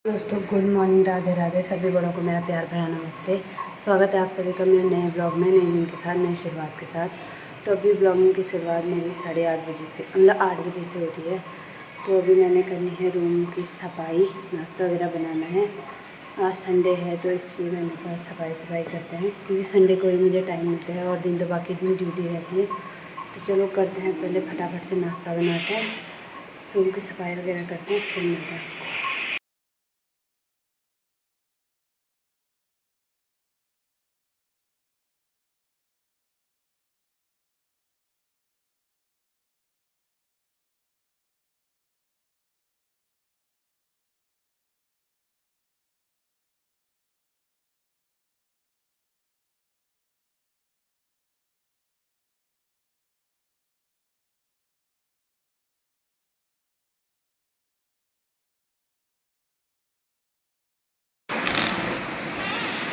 दोस्तों good morning, Radhe Radhe. सभी बड़ों को मेरा प्यार भरा नमस्ते। स्वागत है आप सभी का मेरे नए ब्लॉग में, नए दिन के साथ, नई शुरुआत के साथ। तो अभी ब्लॉगिंग की शुरुआत मेरी 8:30 बजे से, मतलब 8 बजे से हो रही है। तो अभी मैंने करनी है रूम की सफाई, नाश्ता वगैरह बनाना है। आज संडे है तो इसलिए मैंने कहा सफाई करते हैं, क्योंकि संडे को ही मुझे टाइम मिलता है और दिन तो बाकी दिन ड्यूटी रहती है। तो चलो करते हैं, पहले फटाफट से नाश्ता बनाते हैं, रूम की सफाई वगैरह करते हैं, फिर मिलते हैं।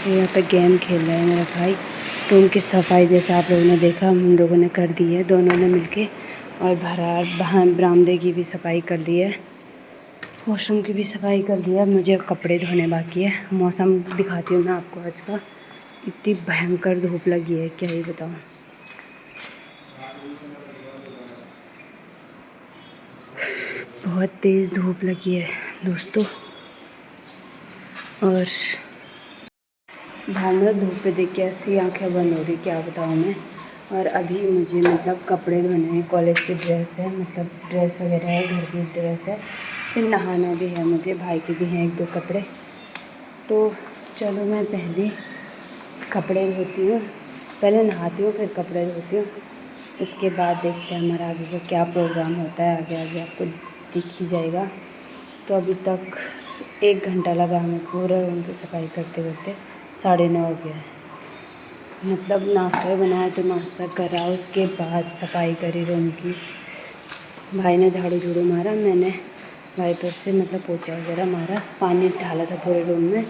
यहाँ पे गेम खेल रहा है मेरा भाई। रूम की सफाई जैसे आप लोगों ने देखा, हम लोगों ने कर दी है, दोनों ने मिलके। और बाहर बरामदे की भी सफाई कर दी है, वॉशरूम की भी सफाई कर दी है। मुझे कपड़े धोने बाकी है। मौसम दिखाती हूँ मैं आपको आज का। इतनी भयंकर धूप लगी है, क्या ही बताऊँ। बहुत तेज़ धूप लगी है दोस्तों। और बाहर में धूप पे देख के ऐसी आँखें बंद हो रही, क्या बताऊँ मैं। और अभी मुझे मतलब कपड़े धोने हैं, कॉलेज की ड्रेस है, मतलब ड्रेस वगैरह है, घर की ड्रेस है। फिर नहाना भी है मुझे, भाई के भी हैं 1-2 कपड़े। तो चलो मैं पहले कपड़े धोती हूँ, पहले नहाती हूँ फिर कपड़े धोती हूँ। उसके बाद देखते हैं हमारा आगे का क्या प्रोग्राम होता है। आगे आगे आपको दिख ही जाएगा। तो अभी तक 1 घंटा लगा हमें पूरा रूम की सफाई करते करते। 9:30 हो गया है। मतलब नाश्ता ही बनाया तो नाश्ता करा, उसके बाद सफाई करी रूम की। भाई ने झाड़ू झूड़ू मारा, मैंने वाइपर से मतलब पोछा वगैरह मारा, पानी डाला था पूरे रूम में।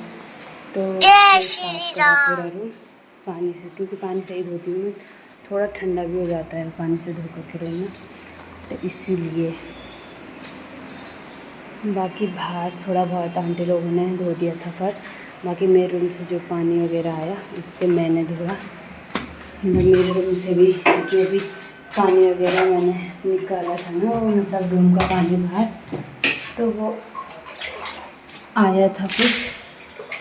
तो साफ करा पूरा रूम पानी से, क्योंकि पानी से ही धोती हूँ मैं। थोड़ा ठंडा भी हो जाता है पानी से धो कर के रूम में, तो इसीलिए। बाकी बाहर थोड़ा बहुत आंटी लोगों ने धो दिया था फर्श। बाकी मेरे रूम से जो पानी वगैरह आया उससे मैंने धोया। मेरे रूम से भी जो भी पानी वगैरह मैंने निकाला था ना, वो मतलब रूम का पानी बाहर, तो वो आया था कुछ,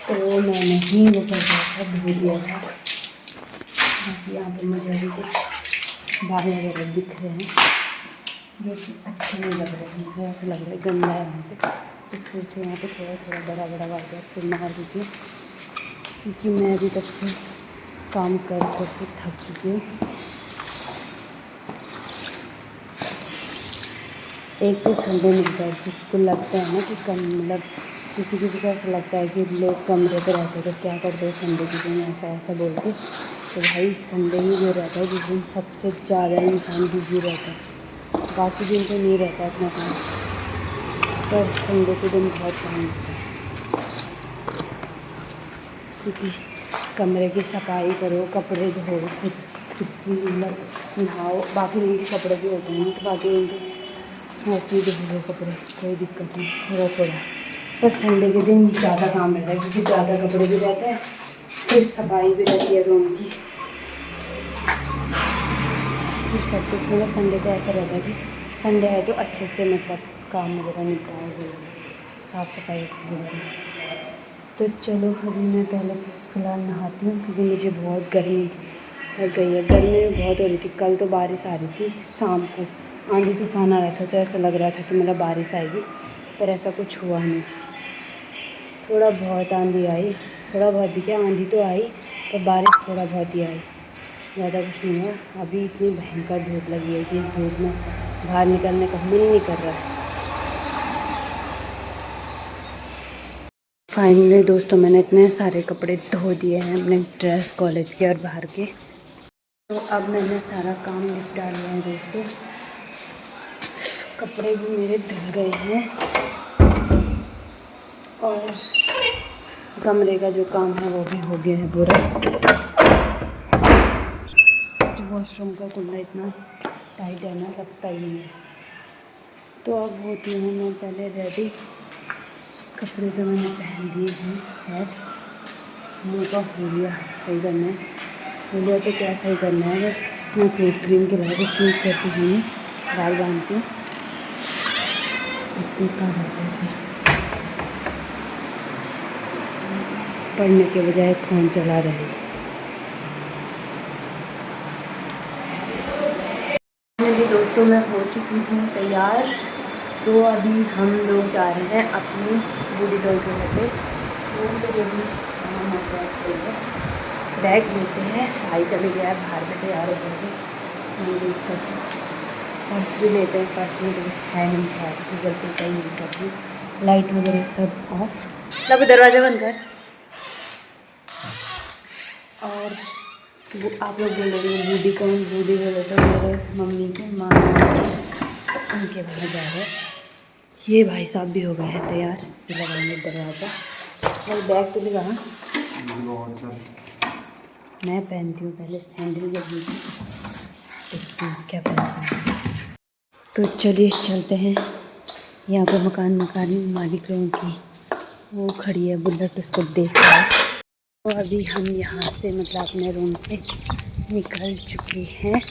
तो मैंने ही वो कर दिया था, धो दिया था। बाकी यहाँ पे मुझे अभी कुछ बाल वगैरह दिख रहे हैं जो कि अच्छे नहीं लग रहे हैं, मुझे ऐसा लग रहा है गंदा है यहाँ पे। तो फिर से यहाँ पे थोड़ा थोड़ा बड़ा बड़ा बाल फिर मार दीजिए, क्योंकि मैं अभी तक से काम कर के थक चुकी हूँ। एक तो संडे मिलता है, जिसको लगता है ना कि कम, मतलब किसी किसी को ऐसा लगता है कि लोग कमरे पे रहते तो क्या करते हैं संडे के दिन, ऐसा ऐसा बोल के। तो भाई संडे ही जो रहता है जिस दिन सबसे ज़्यादा इंसान बिजी रहता है, बाकी दिन तो नहीं रहता इतना काम, पर संडे के दिन बहुत काम होता है। क्योंकि कमरे की सफाई करो, कपड़े धो, खुद की मतलब नहाओ। बाकी दिन के कपड़े भी होते हैं तो बाकी दिन तो ऐसे ही धो कपड़े, कोई दिक्कत नहीं, थोड़ा थोड़ा। पर संडे के दिन ज़्यादा काम रहता है, क्योंकि ज़्यादा कपड़े भी रहते हैं, फिर सफाई भी रहती है रूम की, फिर सब कुछ। थोड़ा संडे को ऐसा रहता है कि संडे है तो अच्छे से मतलब काम वगैरह निपटाओ, साफ़ सफाई अच्छे से करो। तो चलो अभी मैं पहले फ़िलहाल नहाती हूँ, क्योंकि मुझे बहुत गर्मी लग गई है। गर्मी भी बहुत हो रही थी, कल तो बारिश आ रही थी शाम को, आंधी तूफान आ रहा था, तो ऐसा लग रहा था कि मतलब बारिश आएगी, पर ऐसा कुछ हुआ नहीं। थोड़ा बहुत आंधी आई, थोड़ा बहुत भी क्या, आंधी तो आई पर बारिश थोड़ा बहुत ही आई, ज़्यादा कुछ नहीं हुआ। अभी इतनी भयंकर धूप लगी है कि इस धूप में बाहर निकलने का मन नहीं कर रहा है। फाइनली दोस्तों मैंने इतने सारे कपड़े धो दिए हैं, अपने ड्रेस, कॉलेज के और बाहर के। तो अब मैंने सारा काम निपटा लिया है दोस्तों। कपड़े भी मेरे धुल गए हैं और कमरे का जो काम है वो भी हो गया है पूरा। वॉशरूम का कुंडा इतना टाइट है ना, लगता ही नहीं है। तो अब होती हूँ मैं पहले रेडी कपड़े तो मैंने पहन लिए हैं। खैर मुँह का होलिया सही करना है। होलिया तो क्या सही करना है, बस मैं फ्रूट क्रीम के बाद चूज़ करती हूँ, बाल बांधती हूँ। इतनी कहाँ रहते हैं, पढ़ने के बजाय फ़ोन चला रहे हैं। मेरे दोस्तों मैं हो चुकी हूँ तैयार। तो अभी हम लोग जा रहे हैं अपनी बूढ़ी डॉल के घर पे। फ़ोन तो जो भी सामान है बैग लेते हैं। भाई चले गया है बाहर में तैयार हो गए, मैं वेट करती हूँ। पर्स भी लेते हैं, पर्स में तो कुछ है नहीं, शायद गूगल पे का यूज़ करती हूँ। लाइट वगैरह सब ऑफ। तब दरवाज़ा बंद कर। और वो आप लोग बोलोगे बूढ़ी कौन, बूढ़ी बोले तो मेरे मम्मी के माँ उनके वहाँ जा रहे हैं। ये भाई साहब भी हो गए हैं तैयार, ये लगाएंगे दरवाज़ा। और बैग तो लगा, मैं पहनती हूँ पहले सैंडल लगी थी, देखती हूँ क्या पहनती हूँ। तो चलिए चलते हैं। यहाँ पे मकान मालिक लोगों की वो खड़ी है बुलेट, उसको देख रहा है। तो अभी हम यहाँ से मतलब अपने रूम से निकल चुके हैं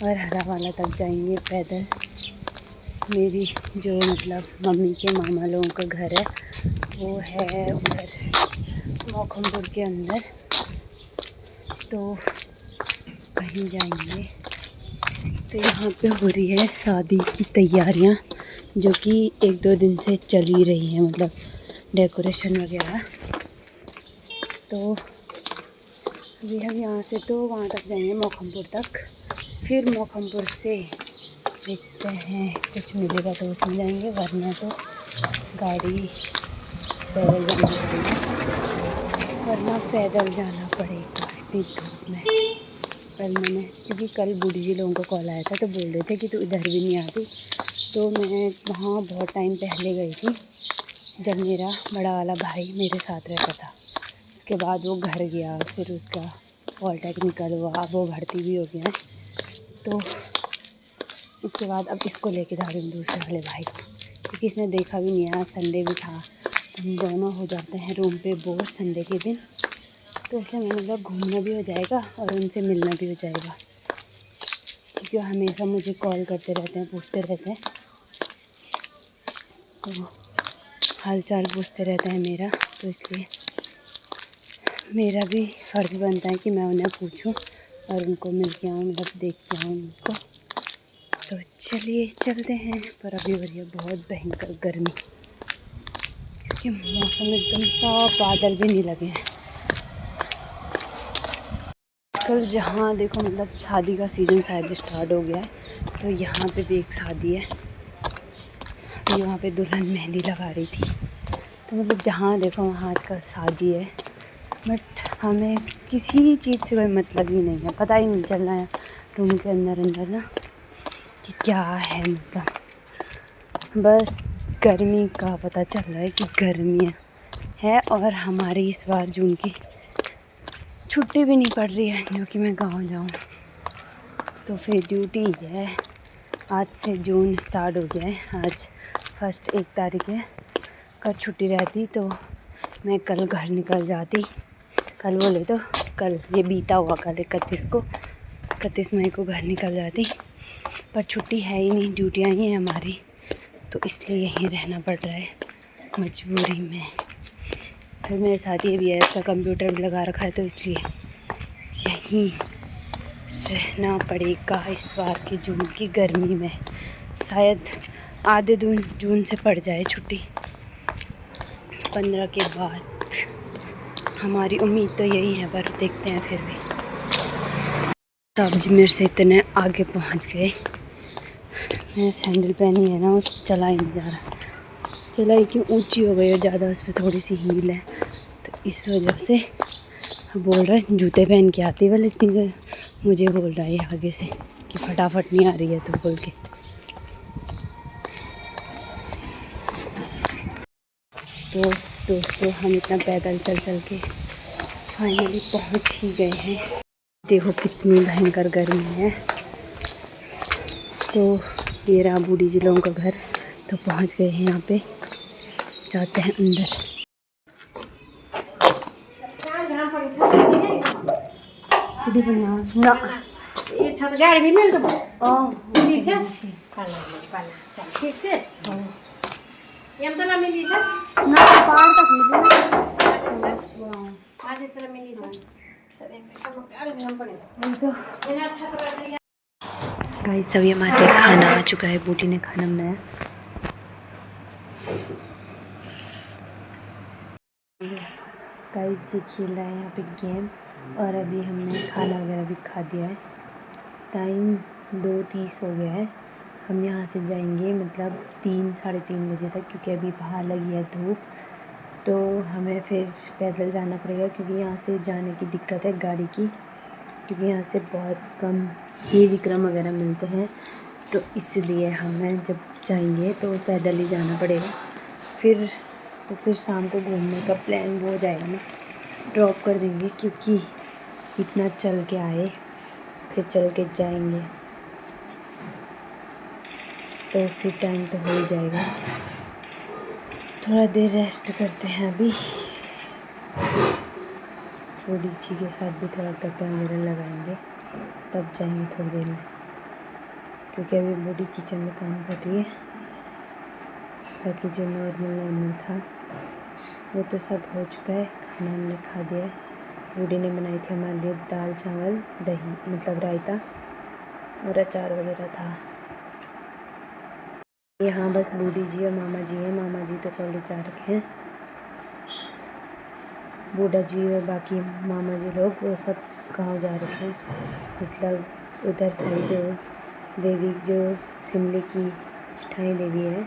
और हरा वाला तक जाएंगे पैदल। मेरी जो मतलब मम्मी के मामा लोगों का घर है वो है उधर मौखमपुर के अंदर, तो कहीं जाएंगे। तो यहाँ पे हो रही है शादी की तैयारियाँ, जो कि 1-2 दिन से चल ही रही है, मतलब डेकोरेशन वगैरह। तो अभी हम यहाँ से तो वहाँ तक जाएंगे मौखमपुर तक, फिर मौखमपुर से देखते हैं कुछ मिलेगा तो उसमें जाएंगे, वरना तो गाड़ी पैदल जाना पड़ेगा, वरना पैदल जाना पड़ेगा इतनी धूप में। कल मैंने, क्योंकि कल बूढ़ी जी लोगों का कॉल आया था तो बोल रहे थे कि तू इधर भी नहीं आती, तो मैं वहाँ बहुत टाइम पहले गई थी जब मेरा बड़ा वाला भाई मेरे साथ रहता था। उसके बाद वो घर गया, फिर उसका पॉलिटेक्निकल हुआ, अब वो भर्ती भी हो गया है। तो उसके बाद अब इसको लेके जा रही हूँ दूसरे वाले भाई को, क्योंकि इसने देखा भी नहीं है। आज संडे भी था, हम दोनों हो जाते हैं रूम पे बोर संडे के दिन, तो इसलिए मैंने बोला घूमना भी हो जाएगा और उनसे मिलना भी हो जाएगा, क्योंकि हमेशा मुझे कॉल करते रहते हैं, पूछते रहते हैं, तो हाल चाल पूछते रहते हैं मेरा, तो इसलिए मेरा भी फ़र्ज़ बनता है कि मैं उन्हें पूछूं और उनको मिल के आऊँ, मतलब देख के आऊँ उनको। तो चलिए चलते हैं। पर अभी हो रही है बहुत भयंकर गर्मी, क्योंकि मौसम एकदम साफ, बादल भी नहीं लगे हैं। कल जहाँ देखो मतलब शादी का सीज़न शायद स्टार्ट हो गया है, तो यहाँ पे भी एक शादी है। यहाँ पे दुल्हन मेहंदी लगा रही थी, तो मतलब जहाँ देखो वहाँ आजकल शादी है। बट हमें किसी चीज़ से कोई मतलब ही नहीं है, पता ही नहीं चल रहा है रूम के अंदर ना कि क्या है, मतलब बस गर्मी का पता चल रहा है कि गर्मी है। और हमारी इस बार जून की छुट्टी भी नहीं पड़ रही है, जो कि मैं गाँव जाऊँ, तो फिर ड्यूटी है। आज से जून स्टार्ट हो गया है, आज 1 तारीख है। कल छुट्टी रहती तो मैं कल घर निकल जाती, कल बोले तो कल ये बीता हुआ कल 31 मई को घर निकल जाती, पर छुट्टी है ही नहीं, ड्यूटियाँ ही हैं हमारी, तो इसलिए यहीं रहना पड़ रहा है मजबूरी में। फिर मेरे साथ ये भी है, इसका कंप्यूटर भी लगा रखा है, तो इसलिए यहीं रहना पड़ेगा इस बार की जून की गर्मी में। शायद आधे जून से पड़ जाए छुट्टी, 15 के बाद, हमारी उम्मीद तो यही है, पर देखते हैं। फिर भी साहब जी मेरे से इतने आगे पहुंच गए, मैं सैंडल पहनी है ना, उस चला ही नहीं जा रहा। चलाई क्यों, ऊंची हो गई है ज़्यादा, उस पर थोड़ी सी हील है, तो इस वजह से बोल रहा है जूते पहन के आती है, इतनी देर मुझे बोल रहा है आगे से कि फटाफट नहीं आ रही है, तो बोल के। तो दोस्तों हम इतना पैदल चल के फाइनली पहुंच ही गए हैं। देखो कितनी भयंकर गर्मी है। तो ये रहा बूढ़ी जी लोगों का घर, तो पहुंच गए हैं यहाँ पे। जाते हैं अंदर। ना ये छत गाड़ी भी मिल तो ओ ठीक है पाला चल ठीक है एम तो ना मिली छ ना पार तक मिली आज तरह मिली छ सरे में काम कर हम पड़े तो ये छत रह गाइस सभी हमारे खाना आ चुका है। बूटी ने खाना बनाया। गाइस ये खेल रहा है यहाँ पे गेम और अभी हमने खाना वगैरह भी खा दिया है। टाइम 2:30 हो गया है। हम यहाँ से जाएंगे मतलब 3-3:30 बजे तक, क्योंकि अभी बाहर लगी है धूप, तो हमें फिर पैदल जाना पड़ेगा क्योंकि यहाँ से जाने की दिक्कत है गाड़ी की, क्योंकि यहाँ से बहुत कम ही विक्रम वगैरह मिलते हैं, तो इसलिए हमें जब जाएंगे तो पैदल ही जाना पड़ेगा। फिर शाम को घूमने का प्लान वो हो जाएगा ना, ड्रॉप कर देंगे, क्योंकि इतना चल के आए फिर चल के जाएंगे तो फिर टाइम तो हो ही जाएगा। थोड़ा देर रेस्ट करते हैं अभी। बूढ़ी जी के साथ भी थोड़ा गप्पा वगैरह लगाएंगे, तब जाएंगे थोड़ी देर में, क्योंकि अभी बूढ़ी किचन में काम कर रही है। बाकी जो नॉर्मल था वो तो सब हो चुका है। खाना हमने खा दिया है। बूढ़ी ने बनाई थी हमारे लिए दाल चावल दही मतलब रायता और अचार वगैरह था। यहाँ बस बूढ़ी जी और मामा जी हैं। मामा जी तो कॉलेज जा रखे हैं। बूढ़ा जी और बाकी मामा जी लोग वो सब गाँव जा रखे हैं, मतलब उधर साइड देवी जो सिमली की ठाई देवी है,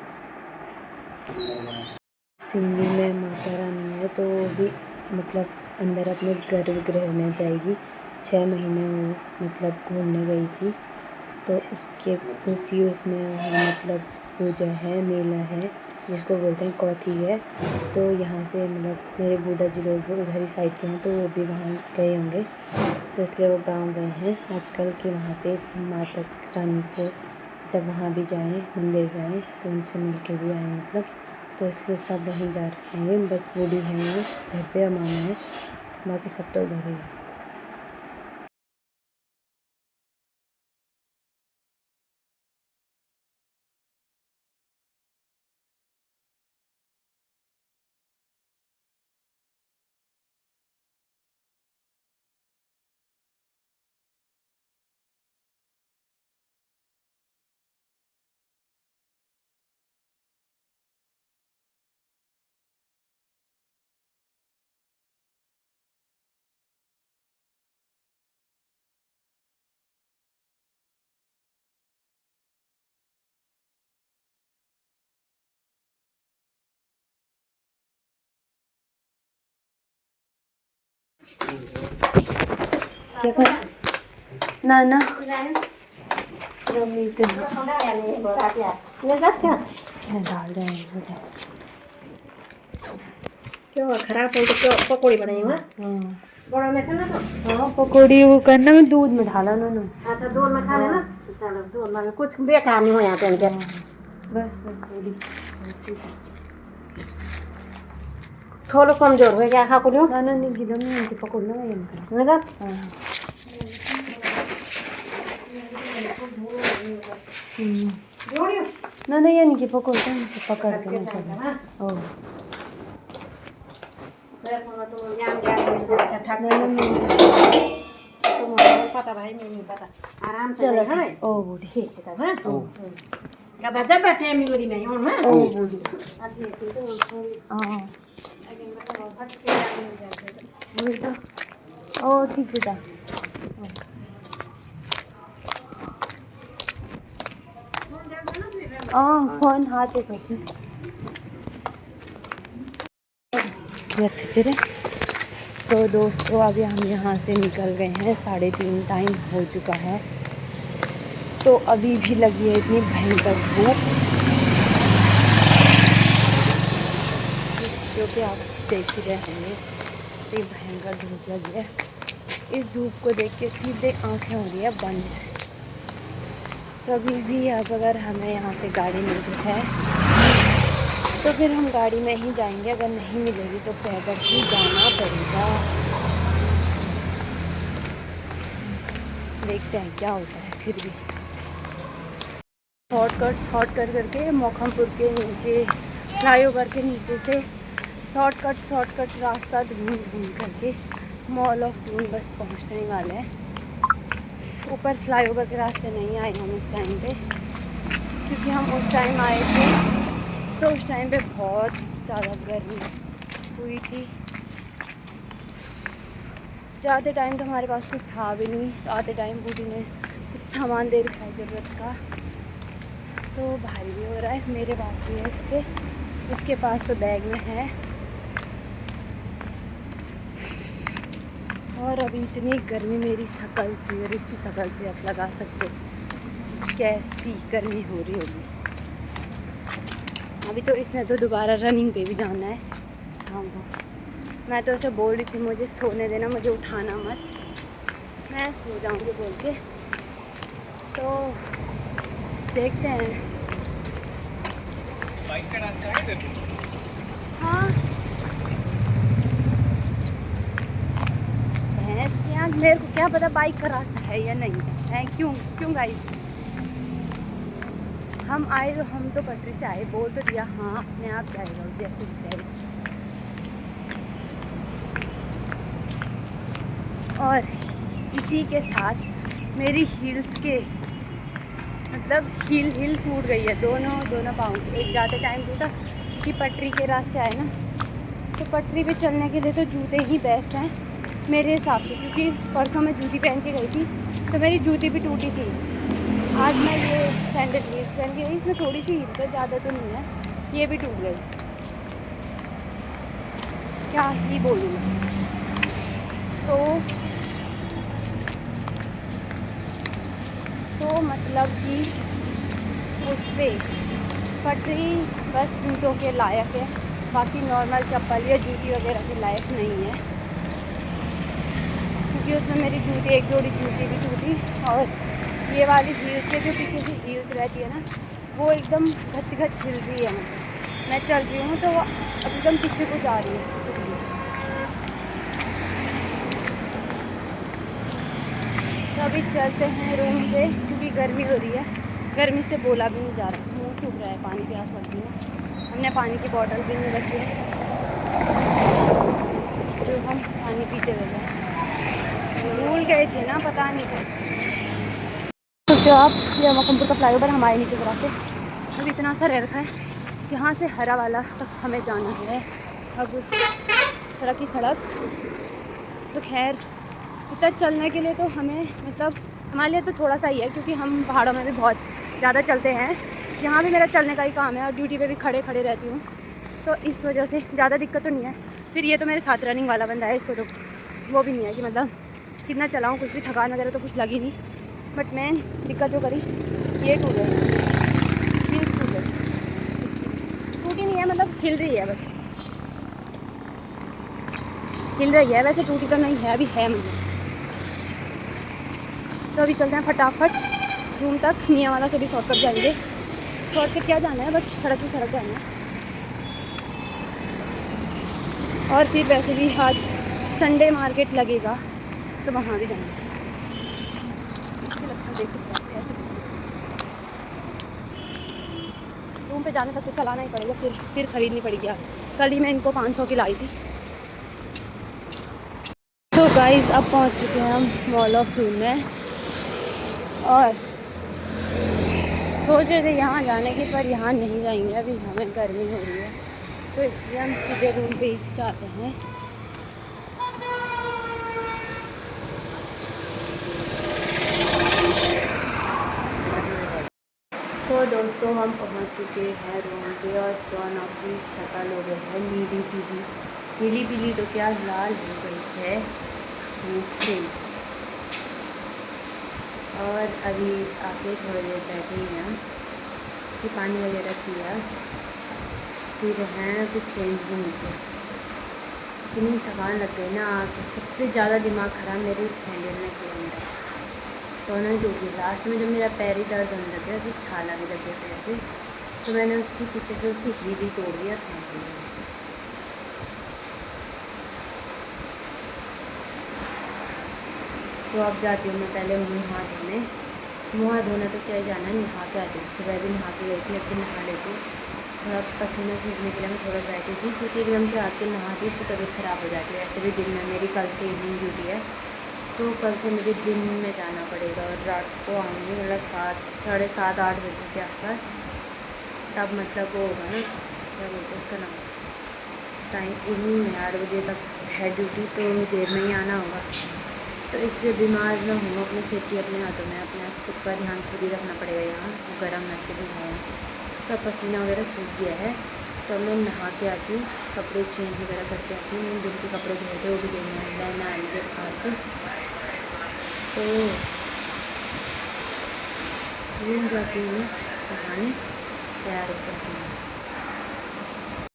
सिमली में माता रानी है, तो वो भी मतलब अंदर अपने गर्भगृह में जाएगी। 6 महीने वो मतलब घूमने गई थी, तो उसमें मतलब पूजा है, मेला है जिसको बोलते हैं कौथी है। तो यहाँ से मतलब मेरे बूढ़ा जी लोग उधर ही साइड के हैं, तो वो भी वहाँ गए होंगे, तो इसलिए वो गांव गए हैं आजकल कि वहाँ से माता रानी को मतलब वहाँ भी जाएं, मंदिर जाएं, तो उनसे मिल के भी आए मतलब, तो इसलिए सब वहीं जा रखे हैं। बस बूढ़ी है वो घर पे और मामा है, बाकी सब तो उधर ही है। क्या कर ना डाल रहे हैं क्यों खराब हो तो पकौड़ी बनाई हुआ बड़ा में से ना तो हाँ पकौड़ी वो करना में दूध में ढाला उन्होंने। अच्छा दूध में खा लेना चलो दूध में कुछ बेकार नहीं हो यहाँ पे इनके बस बूढ़ी थोड़ा कमजोर हो गया खा कुछ ना नहीं गिदम नहीं उनकी पकड़ना है इनका ना ना नहीं यानी कि पकड़ते हैं पकड़ के नहीं चलना। ओ पता भाई नहीं पता आराम से चलो है ओ बूढ़ी ठीक है हां कब जब बैठे मिलोरी नहीं हूं मैं ओ बूढ़ी आज ये तो हां अगेन मतलब फट के मिल जाते ओ ठीक है फोन हाथ पे रख चले। तो दोस्तों अभी हम यहाँ से निकल गए हैं, 3:30 टाइम हो चुका है। तो अभी भी लगी है इतनी भयंकर धूप, जो कि आप देख ही रहे होंगे, इतनी भयंकर धूप लगी है। इस धूप को देख के सीधे आंखें हो रही है बंद। कभी भी अब अगर हमें यहाँ से गाड़ी मिलती है तो फिर हम गाड़ी में ही जाएंगे, अगर नहीं मिलेगी तो पैदल ही जाना पड़ेगा। देखते हैं क्या होता है। फिर भी शॉर्टकट करके मोखमपुर के नीचे, फ्लाईओवर के नीचे से शॉर्टकट रास्ता ढूंढ करके मॉल ऑफ दून बस पहुंचने वाले हैं। ऊपर फ्लाईओवर के रास्ते नहीं आए हम इस टाइम पे, क्योंकि हम उस टाइम आए थे तो उस टाइम पे बहुत ज़्यादा गर्मी हुई थी। जाते टाइम तो हमारे पास कुछ था भी नहीं, तो आते टाइम बूढ़ी ने कुछ सामान दे रखा है ज़रूरत का, तो भारी भी हो रहा है। मेरे पास भी है, इसके पास तो बैग में है। और अभी इतनी गर्मी मेरी शक्ल से और इसकी शक्ल से आप लगा सकते हो कैसी गर्मी हो रही होगी। अभी तो इसने तो दोबारा रनिंग पे भी जाना है शाम को। मैं तो ऐसे बोल रही थी मुझे सोने देना, मुझे उठाना मत, मैं सो जाऊंगी बोल के। तो देखते हैं। बाइक का रास्ता है इधर? हाँ, भैंस की आँख, मेरे को क्या पता बाइक का रास्ता है या नहीं है। क्यों गाइस, हम आए तो हम तो पटरी से आए, बोल तो दिया हाँ अपने आप जाएगा जैसे भी जाएगा। और इसी के साथ मेरी हील्स के मतलब हील टूट गई है, दोनों पाँव की। एक जाते टाइम टूटा क्योंकि पटरी के रास्ते आए ना, तो पटरी पे चलने के लिए तो जूते ही बेस्ट हैं मेरे हिसाब से, क्योंकि परसों मैं जूती पहन के गई थी तो मेरी जूती भी टूटी थी। आज मैं ये सैंडल हील्स पहन के गई, इसमें थोड़ी सी हील्स है, ज़्यादा तो नहीं है, ये भी टूट गई। क्या ही बोलूँ मैं। तो मतलब कि उस पर पटरी बस जूतों के लायक है, बाकी नॉर्मल चप्पल या जूती वगैरह के लायक नहीं है, क्योंकि उसमें मेरी जूती, एक जोड़ी जूती भी टूटी। और ये वाली हील्स के जो पीछे की हील्स रहती है ना, वो एकदम घच हिल रही है। मतलब मैं चल रही हूँ तो वो एकदम पीछे को जा रही है, पीछे की। तो अभी चलते हैं रूम पे, क्योंकि गर्मी हो रही है, गर्मी से बोला भी नहीं जा रहा, मुँह सूख रहा है, पानी प्यास लगती है। हमने पानी की बोतल भी नहीं रखी है जो हम पानी पीते हुए भूल गए थे ना, पता नहीं था। तो आप ये मोखमपुर का फ्लाईओवर हमारे नीचे तरफ से अब इतना सा रह रखा है, यहाँ से हरा वाला तक हमें जाना है। अब सड़क ही सड़क, तो खैर इतना चलने के लिए तो हमें मतलब हमारे लिए तो थोड़ा सा ही है, क्योंकि हम पहाड़ों में भी बहुत ज़्यादा चलते हैं। यहाँ भी मेरा चलने का ही काम है और ड्यूटी पे भी खड़े रहती हूँ, तो इस वजह से ज़्यादा दिक्कत तो नहीं है। फिर ये तो मेरे साथ रनिंग वाला बंदा है, इसको तो वो भी नहीं है कि मतलब कितना चलाऊँ, कुछ भी थकान वगैरह तो कुछ लगी नहीं। बट मैं दिक्कत जो करी, ये टूट गई, हील्स टूट गई, टूटी नहीं है मतलब हिल रही है, बस हिल रही है, वैसे टूटी तो नहीं है, अभी है मुझे। तो अभी चलते हैं फटाफट रूम तक। मियाँ वाला से भी शॉर्टकट जाएंगे, शॉर्टकट क्या जाना है, बट सड़क ही सड़क जाना है। और फिर वैसे भी आज संडे मार्केट लगेगा तो वहाँ भी जाएंगे। इसके लक्षण देख सकते हैं ऐसे। रूम पे जाने तक तो चलाना ही पड़ेगा, फिर ख़रीदनी पड़ेगी यार। कल ही मैं इनको 500 की लाई थी। तो गाइस अब पहुंच चुके हैं हम मॉल ऑफ दून में, और सोच रहे थे यहाँ जाने की, पर यहाँ नहीं जाएंगे, अभी हमें गर्मी हो रही है, तो इसलिए हम सीधे रूम पे ही जाते हैं। तो दोस्तों हम पहुंच चुके हैं रूम पे, और दोनों की शक्ल हो गई है नीली पीली तो क्या लाल हो गई है नीचे। और अभी आके थोड़ी देर बैठे हैं कि पानी वगैरह पिया, फिर हैं कुछ चेंज भी नहीं किया। इतनी थकान लग गई ना, सबसे ज़्यादा दिमाग ख़राब मेरे सैंडल ने किया मेरा। दोनों ही टूट गई लास्ट में, जब मेरा पैर ही दर्द होने लग गया, सिर्फ छाला भी लग गया पैर पे, तो मैंने उसके पीछे से उसकी हील ही तोड़ दिया था। तो अब जाती हूँ मैं पहले मुँह हाथ धोने। मुँह हाथ धोना तो क्या ही जाना है, नहा के आती हूँ। सुबह भी नहा के गई थी, अब भी नहा लेती हूँ। थोड़ा पसीना छूटने के लिए मैं थोड़ा बैठी थी, क्योंकि एकदम से आके नहाती तो तबीयत ख़राब हो जाती है। ऐसे भी दिन में मेरी कल से इवनिंग ड्यूटी है, तो कल से मुझे दिन में जाना पड़ेगा और रात को आऊँगी, मतलब 7, 7:30, 8 बजे के आसपास। तब मतलब वो होगा ना, क्या बोलते हैं उसका नाम, टाइम इवनिंग में 8 बजे तक है ड्यूटी, तो देर में ही आना होगा। तो इसलिए बीमार ना हूँ, अपनी सेफ्टी अपने हाथों में, अपने खुद का ध्यान खुद ही रखना पड़ेगा। यहाँ गर्म वैसे भी है, तो पसीना वगैरह सूख गया है। तो मैं नहा के आती हूँ, कपड़े चेंज वगैरह करके आती हूँ। मैंने दिन के कपड़े धोए थे, वो भी लेना है मुझे बाहर से। तो रूम जाती हूँ मैं नहाने, तैयार होकर।